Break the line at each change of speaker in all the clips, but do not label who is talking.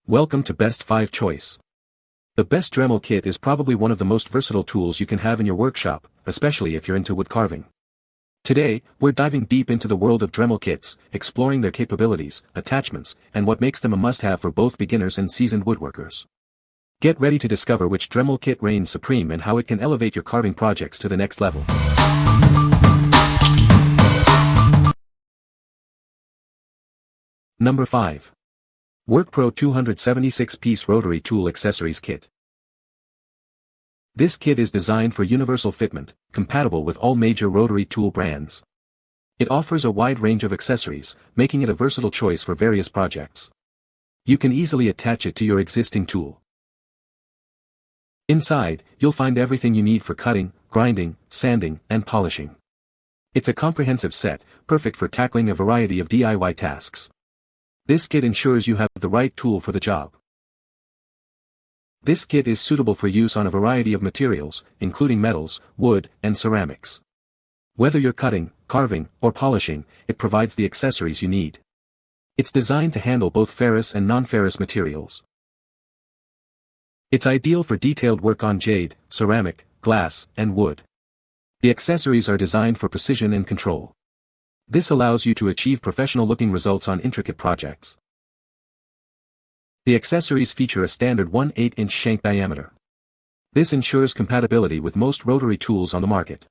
Welcome to Best 5 Choice. The Best Dremel Kit is probably one of the most versatile tools you can have in your workshop, especially if you're into wood carving. Today, we're diving deep into the world of Dremel kits, exploring their capabilities, attachments, and what makes them a must-have for both beginners and seasoned woodworkers. Get ready to discover which Dremel kit reigns supreme and how it can elevate your carving projects to the next level. Number 5. WORKPRO 276-piece Rotary Tool Accessories Kit. This kit is designed for universal fitment, compatible with all major rotary tool brands. It offers a wide range of accessories, making it a versatile choice for various projects. You can easily attach it to your existing tool. Inside, you'll find everything you need for cutting, grinding, sanding, and polishing. It's a comprehensive set, perfect for tackling a variety of DIY tasks. This kit ensures you have the right tool for the job. This kit is suitable for use on a variety of materials, including metals, wood, and ceramics. Whether you're cutting, carving, or polishing, it provides the accessories you need. It's designed to handle both ferrous and non-ferrous materials. It's ideal for detailed work on jade, ceramic, glass, and wood. The accessories are designed for precision and control. This allows you to achieve professional-looking results on intricate projects. The accessories feature a standard 1/8-inch shank diameter. This ensures compatibility with most rotary tools on the market.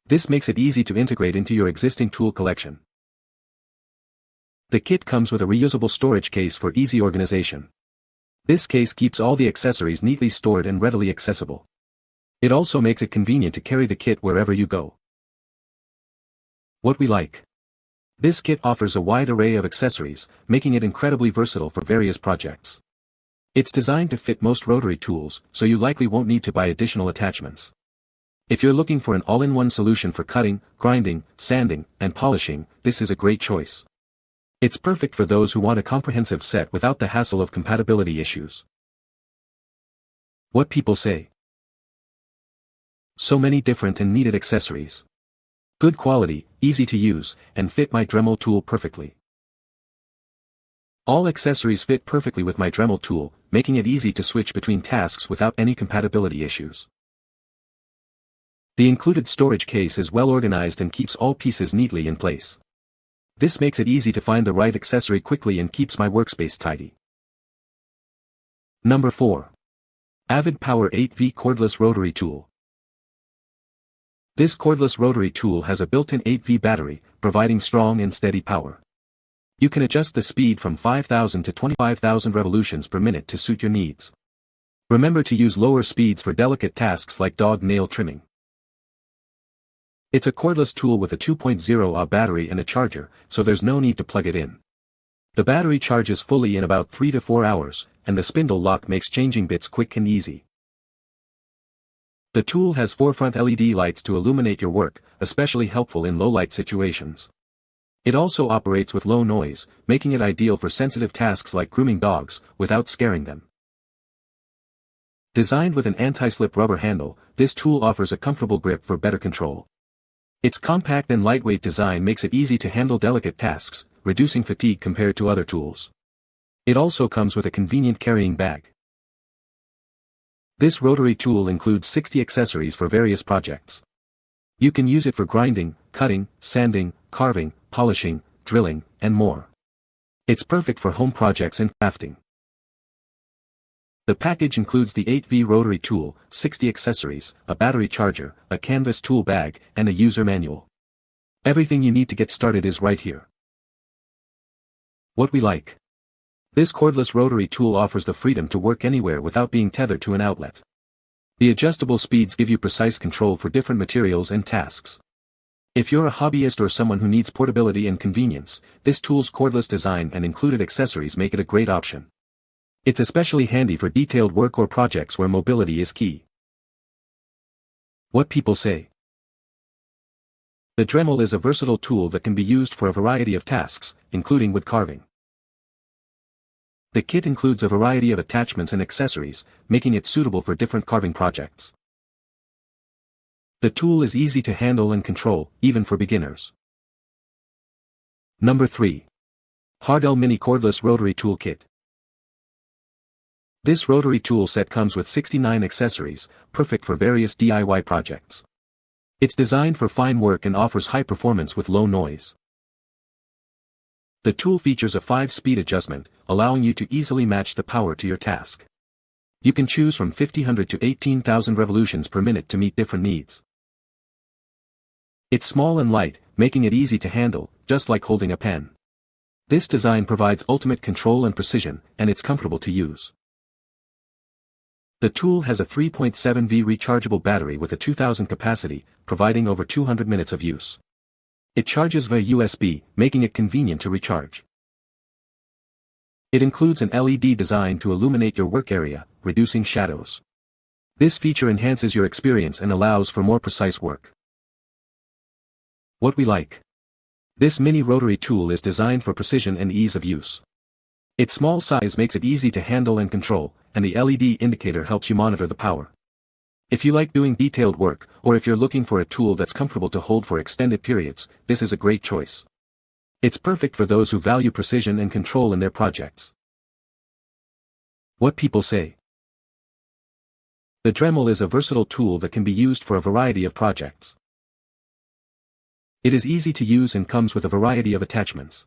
This makes it easy to integrate into your existing tool collection. The kit comes with a reusable storage case for easy organization. This case keeps all the accessories neatly stored and readily accessible. It also makes it convenient to carry the kit wherever you go. What we like. This kit offers a wide array of accessories, making it incredibly versatile for various projects. It's designed to fit most rotary tools, so you likely won't need to buy additional attachments. If you're looking for an all-in-one solution for cutting, grinding, sanding, and polishing, this is a great choice. It's perfect for those who want a comprehensive set without the hassle of compatibility issues. What people say. So many different and needed accessories. Good quality, easy to use, and fit my Dremel tool perfectly. All accessories fit perfectly with my Dremel tool, making it easy to switch between tasks without any compatibility issues. The included storage case is well organized and keeps all pieces neatly in place. This makes it easy to find the right accessory quickly and keeps my workspace tidy. Number 4. AVID Power 8V Cordless Rotary Tool. This cordless rotary tool has a built-in 8V battery, providing strong and steady power. You can adjust the speed from 5,000 to 25,000 revolutions per minute to suit your needs. Remember to use lower speeds for delicate tasks like dog nail trimming. It's a cordless tool with a 2.0 Ah battery and a charger, so there's no need to plug it in. The battery charges fully in about 3 to 4 hours, and the spindle lock makes changing bits quick and easy. The tool has 4 front LED lights to illuminate your work, especially helpful in low-light situations. It also operates with low noise, making it ideal for sensitive tasks like grooming dogs, without scaring them. Designed with an anti-slip rubber handle, this tool offers a comfortable grip for better control. Its compact and lightweight design makes it easy to handle delicate tasks, reducing fatigue compared to other tools. It also comes with a convenient carrying bag. This rotary tool includes 60 accessories for various projects. You can use it for grinding, cutting, sanding, carving, polishing, drilling, and more. It's perfect for home projects and crafting. The package includes the 8V rotary tool, 60 accessories, a battery charger, a canvas tool bag, and a user manual. Everything you need to get started is right here. What we like. This cordless rotary tool offers the freedom to work anywhere without being tethered to an outlet. The adjustable speeds give you precise control for different materials and tasks. If you're a hobbyist or someone who needs portability and convenience, this tool's cordless design and included accessories make it a great option. It's especially handy for detailed work or projects where mobility is key. What people say. The Dremel is a versatile tool that can be used for a variety of tasks, including wood carving. The kit includes a variety of attachments and accessories, making it suitable for different carving projects. The tool is easy to handle and control, even for beginners. Number 3. HARDELL Mini Cordless Rotary Tool Kit. This rotary tool set comes with 69 accessories, perfect for various DIY projects. It's designed for fine work and offers high performance with low noise. The tool features a 5-speed adjustment, allowing you to easily match the power to your task. You can choose from 5000 to 18,000 revolutions per minute to meet different needs. It's small and light, making it easy to handle, just like holding a pen. This design provides ultimate control and precision, and it's comfortable to use. The tool has a 3.7V rechargeable battery with a 2000 capacity, providing over 200 minutes of use. It charges via USB, making it convenient to recharge. It includes an LED design to illuminate your work area, reducing shadows. This feature enhances your experience and allows for more precise work. What we like. This mini rotary tool is designed for precision and ease of use. Its small size makes it easy to handle and control, and the LED indicator helps you monitor the power. If you like doing detailed work, or if you're looking for a tool that's comfortable to hold for extended periods, this is a great choice. It's perfect for those who value precision and control in their projects. What people say. The Dremel is a versatile tool that can be used for a variety of projects. It is easy to use and comes with a variety of attachments.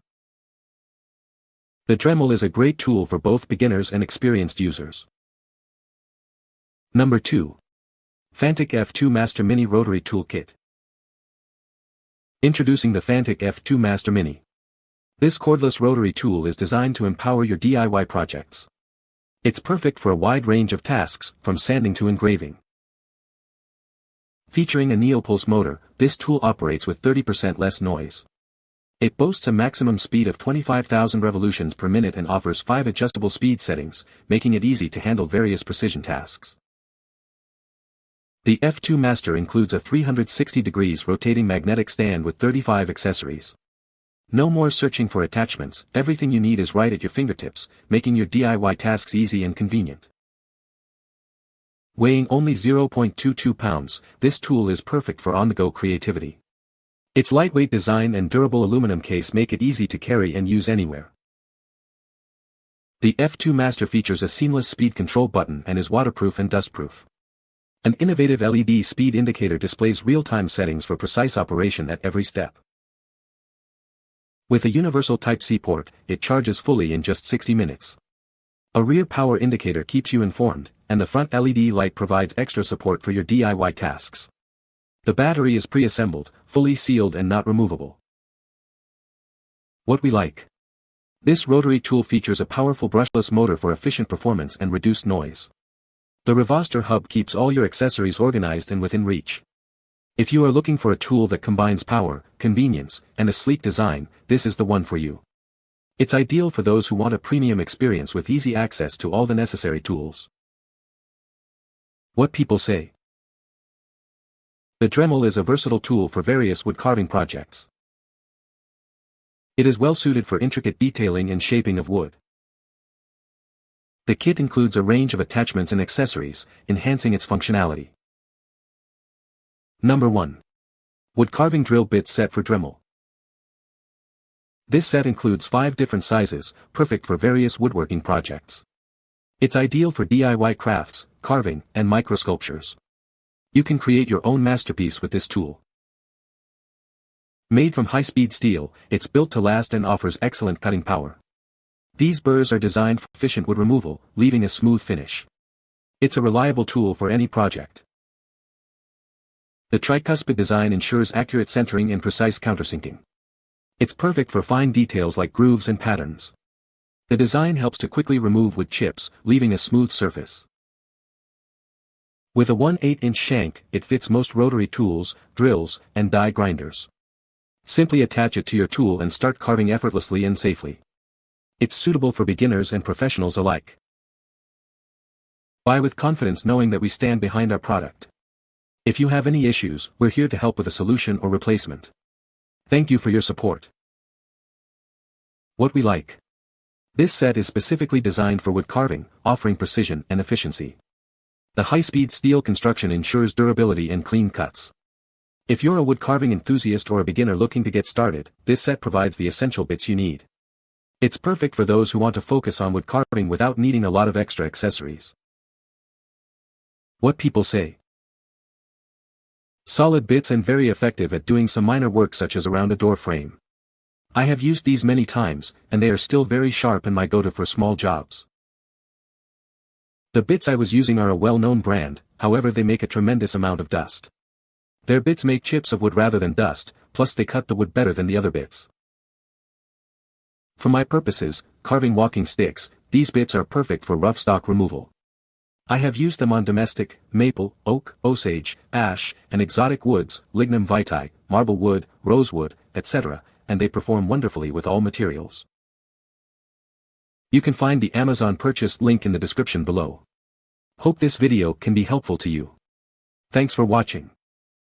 The Dremel is a great tool for both beginners and experienced users. Number 2. Fanttik F2 Master Mini Rotary Tool Kit. Introducing the Fanttik F2 Master Mini. This cordless rotary tool is designed to empower your DIY projects. It's perfect for a wide range of tasks, from sanding to engraving. Featuring a neopulse motor, this tool operates with 30% less noise. It boasts a maximum speed of 25,000 revolutions per minute and offers 5 adjustable speed settings, making it easy to handle various precision tasks. The F2 Master includes a 360 degrees rotating magnetic stand with 35 accessories. No more searching for attachments, everything you need is right at your fingertips, making your DIY tasks easy and convenient. Weighing only 0.22 pounds, this tool is perfect for on-the-go creativity. Its lightweight design and durable aluminum case make it easy to carry and use anywhere. The F2 Master features a seamless speed control button and is waterproof and dustproof. An innovative LED speed indicator displays real-time settings for precise operation at every step. With a universal Type-C port, it charges fully in just 60 minutes. A rear power indicator keeps you informed, and the front LED light provides extra support for your DIY tasks. The battery is pre-assembled, fully sealed and not removable. What we like. This rotary tool features a powerful brushless motor for efficient performance and reduced noise. The Revoster hub keeps all your accessories organized and within reach. If you are looking for a tool that combines power, convenience, and a sleek design, this is the one for you. It's ideal for those who want a premium experience with easy access to all the necessary tools. What people say. The Dremel is a versatile tool for various wood carving projects. It is well suited for intricate detailing and shaping of wood. The kit includes a range of attachments and accessories, enhancing its functionality. Number 1. Wood Carving Drill Bit Set for Dremel. This set includes 5 different sizes, perfect for various woodworking projects. It's ideal for DIY crafts, carving, and microsculptures. You can create your own masterpiece with this tool. Made from high-speed steel, it's built to last and offers excellent cutting power. These burrs are designed for efficient wood removal, leaving a smooth finish. It's a reliable tool for any project. The tricuspid design ensures accurate centering and precise countersinking. It's perfect for fine details like grooves and patterns. The design helps to quickly remove wood chips, leaving a smooth surface. With a 1/8-inch shank, it fits most rotary tools, drills, and die grinders. Simply attach it to your tool and start carving effortlessly and safely. It's suitable for beginners and professionals alike. Buy with confidence knowing that we stand behind our product. If you have any issues, we're here to help with a solution or replacement. Thank you for your support. What we like. This set is specifically designed for wood carving, offering precision and efficiency. The high-speed steel construction ensures durability and clean cuts. If you're a wood carving enthusiast or a beginner looking to get started, this set provides the essential bits you need. It's perfect for those who want to focus on wood carving without needing a lot of extra accessories. What people say. Solid bits and very effective at doing some minor work such as around a door frame. I have used these many times, and they are still very sharp and my go-to for small jobs. The bits I was using are a well-known brand, however they make a tremendous amount of dust. Their bits make chips of wood rather than dust, plus they cut the wood better than the other bits. For my purposes, carving walking sticks, these bits are perfect for rough stock removal. I have used them on domestic, maple, oak, osage, ash, and exotic woods, lignum vitae, marble wood, rosewood, etc., and they perform wonderfully with all materials. You can find the Amazon purchase link in the description below. Hope this video can be helpful to you. Thanks for watching.